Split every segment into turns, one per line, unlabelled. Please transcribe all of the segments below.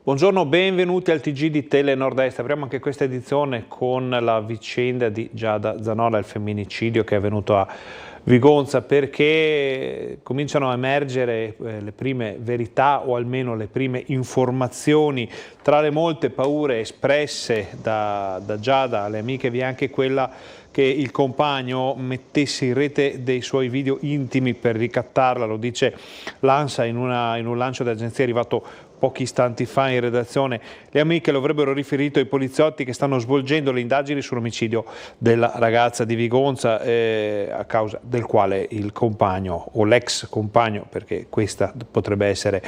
Buongiorno, benvenuti al TG di Tele Nord-Est. Apriamo anche questa edizione con la vicenda di Giada Zanola, il femminicidio che è avvenuto a Vigonza, perché cominciano a emergere le prime verità o almeno le prime informazioni. Tra le molte paure espresse da Giada alle amiche vi è anche quella che il compagno mettesse in rete dei suoi video intimi per ricattarla. Lo dice l'ANSA in un lancio d'agenzia arrivato pochi istanti fa in redazione. Le amiche lo avrebbero riferito ai poliziotti che stanno svolgendo le indagini sull'omicidio della ragazza di Vigonza, a causa del quale il compagno o l'ex compagno, perché questa potrebbe essere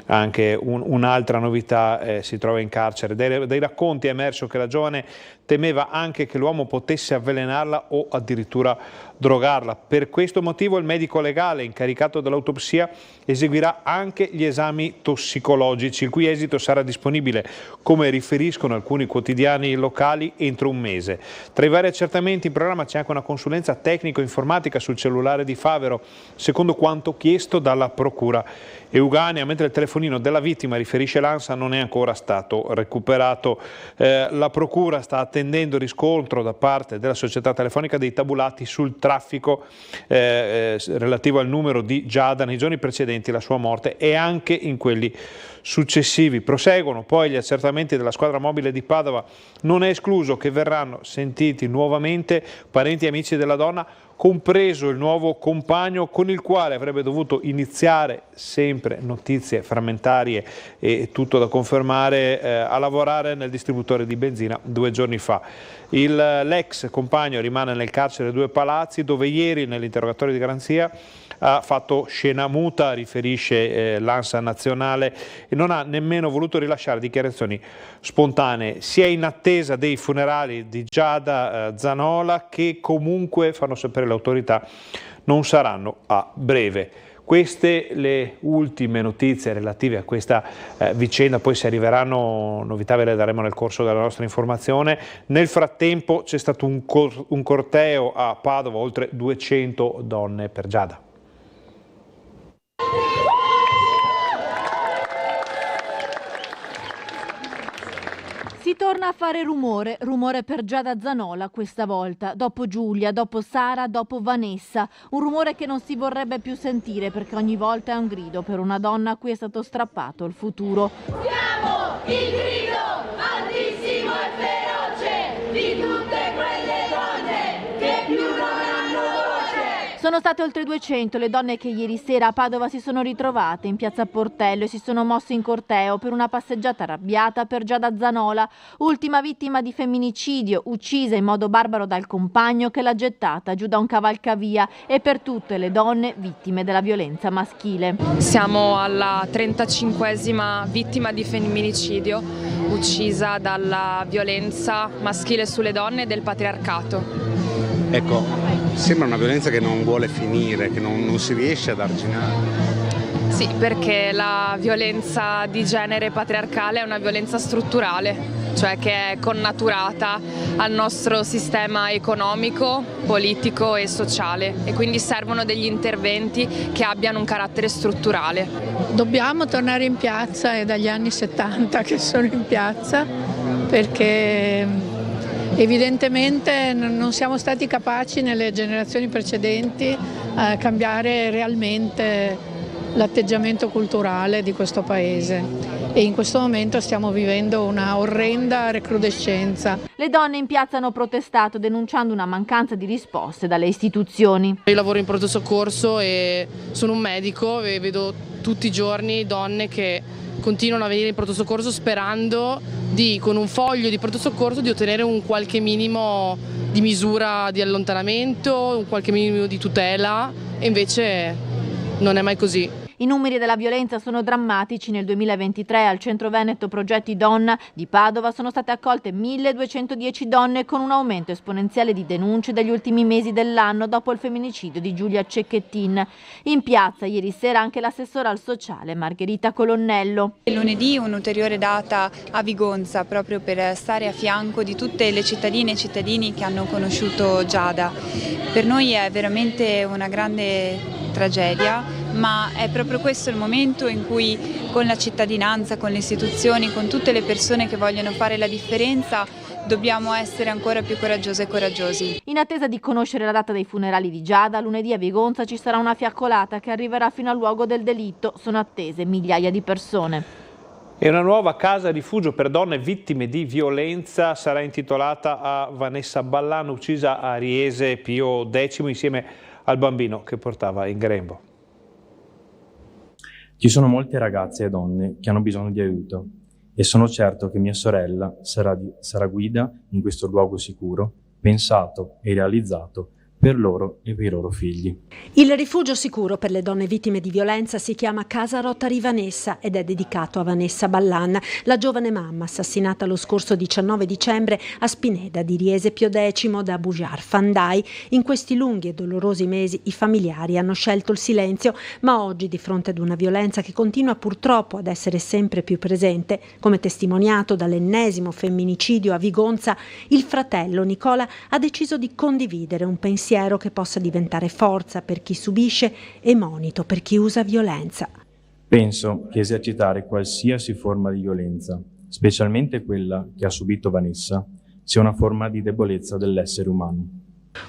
anche un'altra novità, si trova in carcere. Dai racconti è emerso che la giovane temeva anche che l'uomo potesse avvelenarla o addirittura drogarla. Per questo motivo il medico legale incaricato dell'autopsia eseguirà anche gli esami tossicologici, il cui esito sarà disponibile, come riferiscono alcuni quotidiani locali, entro un mese. Tra i vari accertamenti in programma c'è anche una consulenza tecnico-informatica sul cellulare di Favero, secondo quanto chiesto dalla procura euganea, mentre il telefonino della vittima, riferisce l'ANSA, non è ancora stato recuperato. La procura sta attendendo riscontro da parte della società telefonica dei tabulati sul traffico relativo al numero di Giada nei giorni precedenti la sua morte e anche in quelli successivi. Proseguono poi gli accertamenti della squadra mobile di Padova. Non è escluso che verranno sentiti nuovamente parenti e amici della donna, compreso il nuovo compagno con il quale avrebbe dovuto iniziare, sempre notizie frammentarie e tutto da confermare, a lavorare nel distributore di benzina 2 giorni fa. L'ex compagno rimane nel carcere Due Palazzi, dove ieri nell'interrogatorio di garanzia ha fatto scena muta, riferisce l'ANSA nazionale, e non ha nemmeno voluto rilasciare dichiarazioni spontanee. Si è in attesa dei funerali di Giada Zanola, che comunque, fanno sapere le autorità, non saranno a breve. Queste le ultime notizie relative a questa vicenda, poi se arriveranno novità ve le daremo nel corso della nostra informazione. Nel frattempo c'è stato un corteo a Padova, oltre 200 donne per Giada.
Si torna a fare rumore per Giada Zanola questa volta, dopo Giulia, dopo Sara, dopo Vanessa, un rumore che non si vorrebbe più sentire perché ogni volta è un grido per una donna a cui è stato strappato il futuro.
Siamo il grido altissimo e feroce di tutte quelle donne che più non hanno voce.
Sono state oltre 200 le donne che ieri sera a Padova si sono ritrovate in piazza Portello e si sono mosse in corteo per una passeggiata arrabbiata per Giada Zanola, ultima vittima di femminicidio, uccisa in modo barbaro dal compagno che l'ha gettata giù da un cavalcavia, e per tutte le donne vittime della violenza maschile.
Siamo alla 35esima vittima di femminicidio uccisa dalla violenza maschile sulle donne e del patriarcato.
Ecco, sembra una violenza che non vuole finire, che non si riesce ad arginare.
Sì, perché la violenza di genere patriarcale è una violenza strutturale, cioè che è connaturata al nostro sistema economico, politico e sociale, e quindi servono degli interventi che abbiano un carattere strutturale.
Dobbiamo tornare in piazza, è dagli anni 70 che sono in piazza, perché evidentemente non siamo stati capaci nelle generazioni precedenti a cambiare realmente l'atteggiamento culturale di questo paese, e in questo momento stiamo vivendo una orrenda recrudescenza.
Le donne in piazza hanno protestato denunciando una mancanza di risposte dalle istituzioni.
Io lavoro in pronto soccorso e sono un medico e vedo tutti i giorni donne che continuano a venire in pronto soccorso sperando con un foglio di pronto soccorso di ottenere un qualche minimo di misura di allontanamento, un qualche minimo di tutela, e invece non è mai così.
I numeri della violenza sono drammatici. Nel 2023 al Centro Veneto Progetti Donna di Padova sono state accolte 1210 donne, con un aumento esponenziale di denunce dagli ultimi mesi dell'anno dopo il femminicidio di Giulia Cecchettin. In piazza ieri sera anche l'assessora al sociale Margherita Colonnello.
Lunedì un'ulteriore data a Vigonza, proprio per stare a fianco di tutte le cittadine e cittadini che hanno conosciuto Giada. Per noi è veramente una grande tragedia, ma è proprio questo il momento in cui con la cittadinanza, con le istituzioni, con tutte le persone che vogliono fare la differenza, dobbiamo essere ancora più coraggiose e coraggiosi.
In attesa di conoscere la data dei funerali di Giada, lunedì a Vigonza ci sarà una fiaccolata che arriverà fino al luogo del delitto. Sono attese migliaia di persone.
E una nuova casa rifugio per donne vittime di violenza sarà intitolata a Vanessa Ballan, uccisa a Riese Pio X insieme al bambino che portava in grembo.
Ci sono molte ragazze e donne che hanno bisogno di aiuto e sono certo che mia sorella sarà guida in questo luogo sicuro, pensato e realizzato per loro e per i loro figli.
Il rifugio sicuro per le donne vittime di violenza si chiama Casa Rotary Vanessa ed è dedicato a Vanessa Ballan, la giovane mamma assassinata lo scorso 19 dicembre a Spineda di Riese Pio X da Bujar Fandai. In questi lunghi e dolorosi mesi i familiari hanno scelto il silenzio, ma oggi, di fronte ad una violenza che continua purtroppo ad essere sempre più presente, come testimoniato dall'ennesimo femminicidio a Vigonza, il fratello Nicola ha deciso di condividere un pensiero che possa diventare forza per chi subisce e monito per chi usa violenza.
Penso che esercitare qualsiasi forma di violenza, specialmente quella che ha subito Vanessa, sia una forma di debolezza dell'essere umano.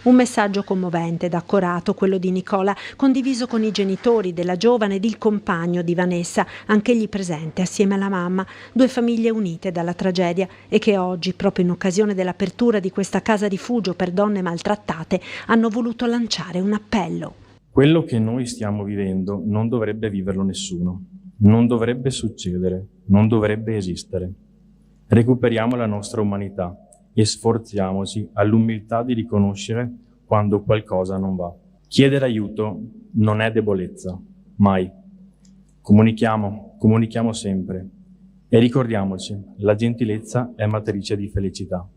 Un messaggio commovente ed accorato, quello di Nicola, condiviso con i genitori della giovane ed il compagno di Vanessa, anch'egli presente assieme alla mamma, due famiglie unite dalla tragedia e che oggi, proprio in occasione dell'apertura di questa casa rifugio per donne maltrattate, hanno voluto lanciare un appello.
Quello che noi stiamo vivendo non dovrebbe viverlo nessuno, non dovrebbe succedere, non dovrebbe esistere. Recuperiamo la nostra umanità e sforziamoci all'umiltà di riconoscere quando qualcosa non va. Chiedere aiuto non è debolezza, mai. Comunichiamo sempre e ricordiamoci, la gentilezza è matrice di felicità.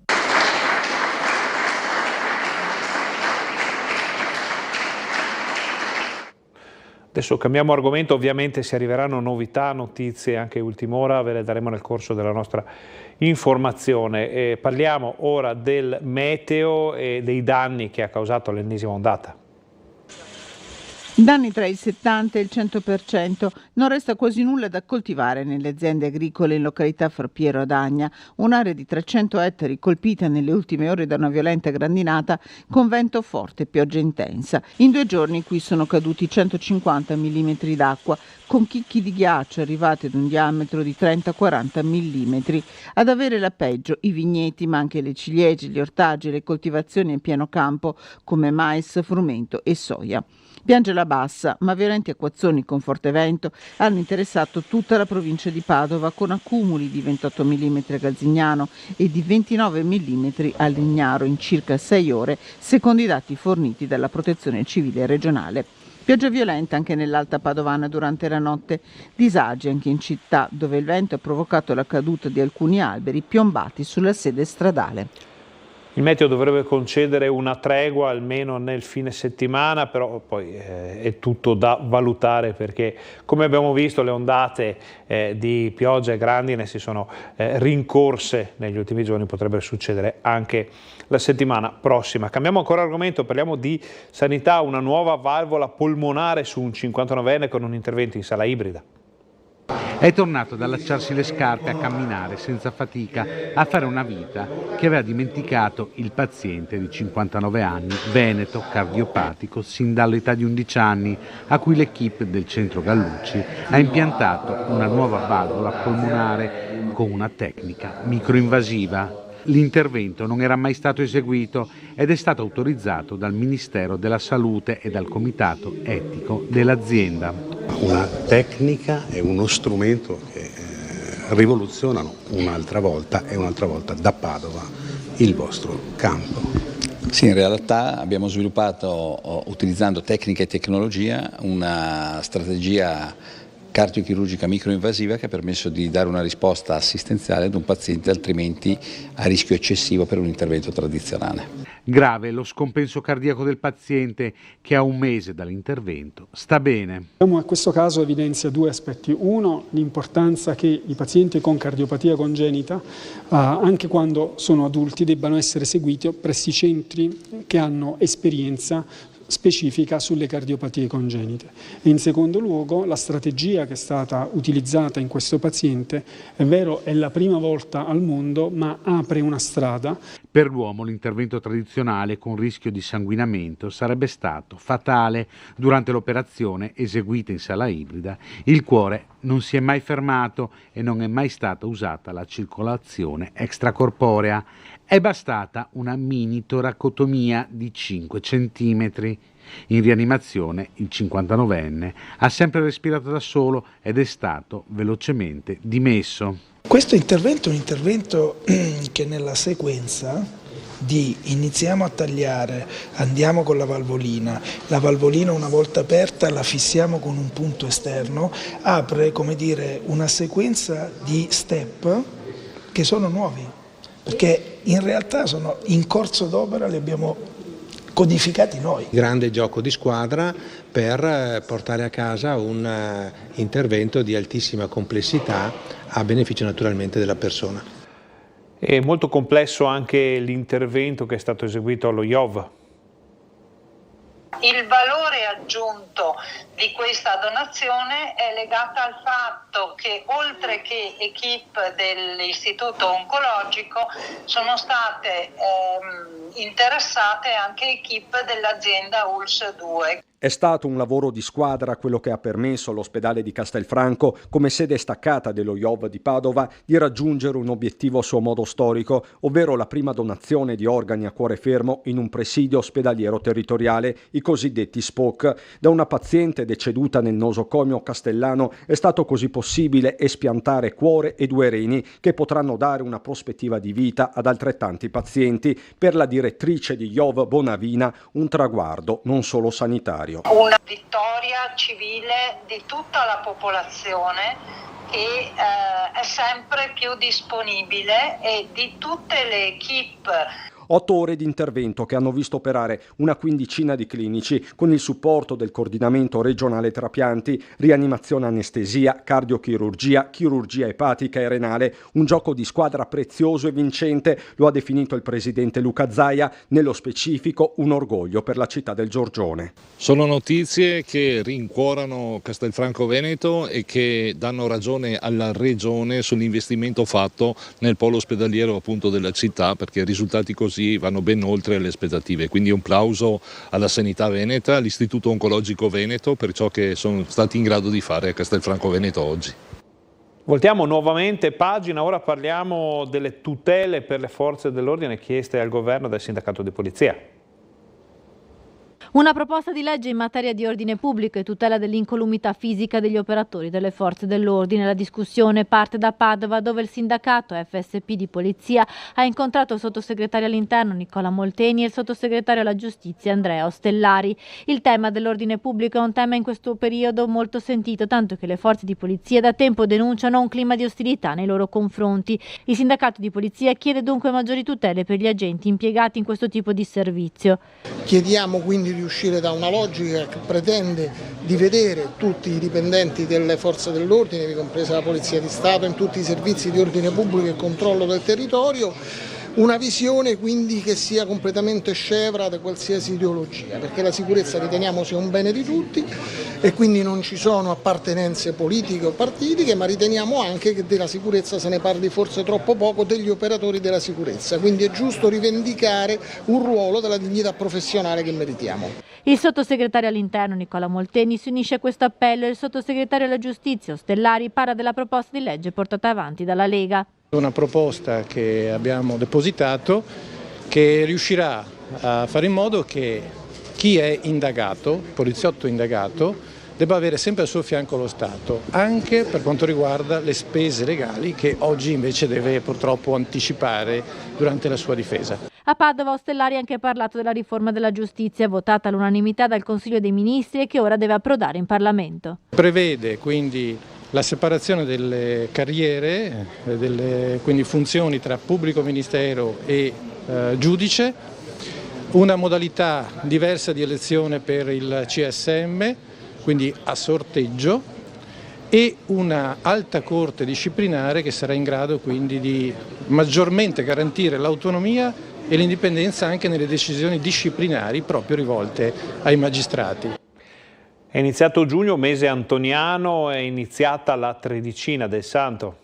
Adesso cambiamo argomento, ovviamente si arriveranno novità, notizie anche ultima ora, ve le daremo nel corso della nostra informazione. Parliamo ora del meteo e dei danni che ha causato l'ennesima ondata.
Danni tra il 70 e il 100%, non resta quasi nulla da coltivare nelle aziende agricole in località Forpiero ad Agna, un'area di 300 ettari colpita nelle ultime ore da una violenta grandinata con vento forte e pioggia intensa. In 2 giorni qui sono caduti 150 mm d'acqua, con chicchi di ghiaccio arrivati ad un diametro di 30-40 mm. Ad avere la peggio i vigneti, ma anche le ciliegie, gli ortaggi e le coltivazioni in pieno campo come mais, frumento e soia. Piange la bassa, ma violenti acquazzoni con forte vento hanno interessato tutta la provincia di Padova, con accumuli di 28 mm a Galzignano e di 29 mm a Lignaro in circa 6 ore, secondo i dati forniti dalla Protezione Civile regionale. Pioggia violenta anche nell'Alta Padovana durante la notte, disagi anche in città, dove il vento ha provocato la caduta di alcuni alberi piombati sulla sede stradale.
Il meteo dovrebbe concedere una tregua almeno nel fine settimana, però poi è tutto da valutare perché, come abbiamo visto, le ondate di pioggia e grandine si sono rincorse negli ultimi giorni, potrebbe succedere anche la settimana prossima. Cambiamo ancora argomento, parliamo di sanità, una nuova valvola polmonare su un 59enne con un intervento in sala ibrida.
È tornato ad allacciarsi le scarpe, a camminare senza fatica, a fare una vita che aveva dimenticato il paziente di 59 anni, veneto, cardiopatico, sin dall'età di 11 anni, a cui l'equipe del centro Gallucci ha impiantato una nuova valvola polmonare con una tecnica microinvasiva. L'intervento non era mai stato eseguito ed è stato autorizzato dal Ministero della Salute e dal Comitato Etico dell'azienda.
Una tecnica e uno strumento che rivoluzionano un'altra volta e un'altra volta da Padova il vostro campo.
Sì, in realtà abbiamo sviluppato, utilizzando tecnica e tecnologia, una strategia cardiochirurgica microinvasiva che ha permesso di dare una risposta assistenziale ad un paziente altrimenti a rischio eccessivo per un intervento tradizionale.
Grave lo scompenso cardiaco del paziente che a 1 mese dall'intervento sta bene.
Questo caso evidenzia 2 aspetti. Uno, l'importanza che i pazienti con cardiopatia congenita, anche quando sono adulti, debbano essere seguiti presso i centri che hanno esperienza specifica sulle cardiopatie congenite. E in secondo luogo la strategia che è stata utilizzata in questo paziente, è vero, è la prima volta al mondo, ma apre una strada.
Per l'uomo l'intervento tradizionale con rischio di sanguinamento sarebbe stato fatale. Durante l'operazione eseguita in sala ibrida, il cuore non si è mai fermato e non è mai stata usata la circolazione extracorporea. È bastata una mini toracotomia di 5 centimetri. In rianimazione il 59enne ha sempre respirato da solo ed è stato velocemente dimesso.
Questo intervento è un intervento che nella sequenza di iniziamo a tagliare, andiamo con la valvolina una volta aperta la fissiamo con un punto esterno, apre, come dire, una sequenza di step che sono nuovi, perché in realtà sono in corso d'opera, li abbiamo codificati noi.
Grande gioco di squadra per portare a casa un intervento di altissima complessità a beneficio naturalmente della persona.
È molto complesso anche l'intervento che è stato eseguito allo IOV.
Il valore aggiunto di questa donazione è legato al fatto che oltre che equip dell'Istituto Oncologico sono state interessate anche equip dell'azienda ULSS 2.
È stato un lavoro di squadra quello che ha permesso all'ospedale di Castelfranco, come sede staccata dello IOV di Padova, di raggiungere un obiettivo a suo modo storico, ovvero la prima donazione di organi a cuore fermo in un presidio ospedaliero territoriale, i cosiddetti SPOC. Da una paziente deceduta nel nosocomio castellano è stato così possibile espiantare cuore e 2 reni che potranno dare una prospettiva di vita ad altrettanti pazienti. Per la direttrice di IOV Bonavina un traguardo non solo sanitario.
Una vittoria civile di tutta la popolazione che è sempre più disponibile e di tutte le equip.
8 ore di intervento che hanno visto operare una quindicina di clinici con il supporto del coordinamento regionale trapianti, rianimazione anestesia, cardiochirurgia, chirurgia epatica e renale. Un gioco di squadra prezioso e vincente, lo ha definito il presidente Luca Zaia, nello specifico un orgoglio per la città del Giorgione.
Sono notizie che rincuorano Castelfranco Veneto e che danno ragione alla regione sull'investimento fatto nel polo ospedaliero appunto della città, perché risultati così vanno ben oltre le aspettative, quindi un plauso alla Sanità Veneta, all'Istituto Oncologico Veneto per ciò che sono stati in grado di fare a Castelfranco Veneto oggi.
Voltiamo nuovamente pagina, ora parliamo delle tutele per le forze dell'ordine chieste al governo dal sindacato di polizia.
Una proposta di legge in materia di ordine pubblico e tutela dell'incolumità fisica degli operatori delle forze dell'ordine. La discussione parte da Padova, dove il sindacato FSP di polizia ha incontrato il sottosegretario all'interno Nicola Molteni e il sottosegretario alla giustizia Andrea Ostellari. Il tema dell'ordine pubblico è un tema in questo periodo molto sentito, tanto che le forze di polizia da tempo denunciano un clima di ostilità nei loro confronti. Il sindacato di polizia chiede dunque maggiori tutele per gli agenti impiegati in questo tipo di servizio.
Chiediamo quindi di uscire da una logica che pretende di vedere tutti i dipendenti delle forze dell'ordine, compresa la Polizia di Stato, in tutti i servizi di ordine pubblico e controllo del territorio, una visione quindi che sia completamente scevra da qualsiasi ideologia, perché la sicurezza riteniamo sia un bene di tutti e quindi non ci sono appartenenze politiche o partitiche, ma riteniamo anche che della sicurezza se ne parli forse troppo poco degli operatori della sicurezza, quindi è giusto rivendicare un ruolo della dignità professionale che meritiamo.
Il sottosegretario all'interno Nicola Molteni si unisce a questo appello e il sottosegretario alla giustizia Ostellari parla della proposta di legge portata avanti dalla Lega.
Una proposta che abbiamo depositato che riuscirà a fare in modo che chi è indagato, poliziotto indagato, debba avere sempre al suo fianco lo Stato, anche per quanto riguarda le spese legali che oggi invece deve purtroppo anticipare durante la sua difesa.
A Padova Ostellari ha anche parlato della riforma della giustizia votata all'unanimità dal Consiglio dei Ministri e che ora deve approdare in Parlamento.
Prevede quindi la separazione delle carriere, delle quindi funzioni tra pubblico ministero e giudice, una modalità diversa di elezione per il CSM, quindi a sorteggio, e una alta corte disciplinare che sarà in grado quindi di maggiormente garantire l'autonomia e l'indipendenza anche nelle decisioni disciplinari proprio rivolte ai magistrati.
È iniziato giugno, mese antoniano, è iniziata la tredicina del Santo.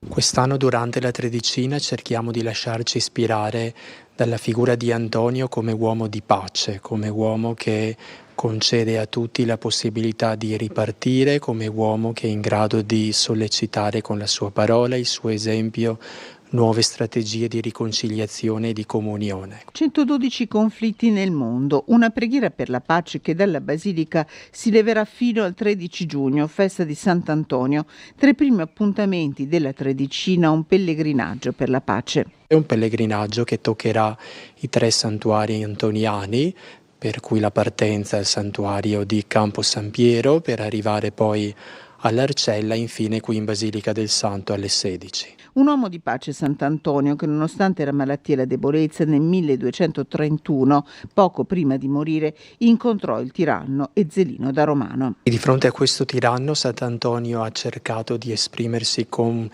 Quest'anno durante la tredicina cerchiamo di lasciarci ispirare dalla figura di Antonio come uomo di pace, come uomo che concede a tutti la possibilità di ripartire, come uomo che è in grado di sollecitare con la sua parola, il suo esempio, nuove strategie di riconciliazione e di comunione.
112 conflitti nel mondo, una preghiera per la pace che dalla Basilica si leverà fino al 13 giugno, festa di Sant'Antonio. Tra i primi appuntamenti della tredicina un pellegrinaggio per la pace.
È un pellegrinaggio che toccherà i 3 santuari antoniani, per cui la partenza al santuario di Campo San Piero per arrivare poi all'Arcella e infine qui in Basilica del Santo alle 16.
Un uomo di pace, Sant'Antonio, che nonostante la malattia e la debolezza nel 1231, poco prima di morire, incontrò il tiranno Ezzelino da Romano.
E di fronte a questo tiranno Sant'Antonio ha cercato di esprimersi con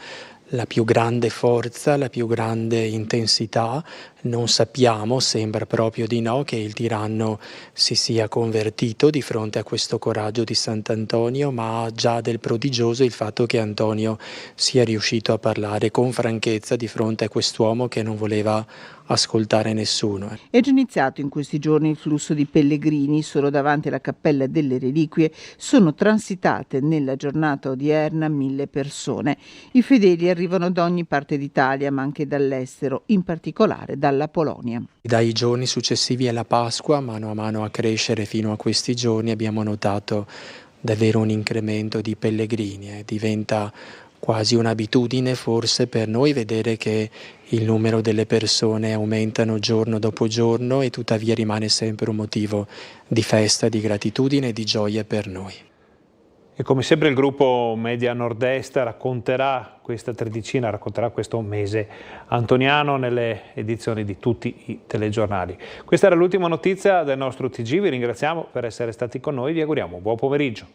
la più grande forza, la più grande intensità. Non sappiamo, sembra proprio di no, che il tiranno si sia convertito di fronte a questo coraggio di Sant'Antonio, ma ha già del prodigioso il fatto che Antonio sia riuscito a parlare con franchezza di fronte a quest'uomo che non voleva ascoltare nessuno.
È già iniziato in questi giorni il flusso di pellegrini. Solo davanti alla Cappella delle Reliquie sono transitate nella giornata odierna 1000 persone. I fedeli arrivano da ogni parte d'Italia, ma anche dall'estero, in particolare dalla Polonia.
Dai giorni successivi alla Pasqua, mano a mano a crescere fino a questi giorni, abbiamo notato davvero un incremento di pellegrini. Diventa quasi un'abitudine forse per noi vedere che il numero delle persone aumentano giorno dopo giorno e tuttavia rimane sempre un motivo di festa, di gratitudine e di gioia per noi.
E come sempre il gruppo Media Nord-Est racconterà questa tredicina, racconterà questo mese antoniano nelle edizioni di tutti i telegiornali. Questa era l'ultima notizia del nostro TG, vi ringraziamo per essere stati con noi, vi auguriamo un buon pomeriggio.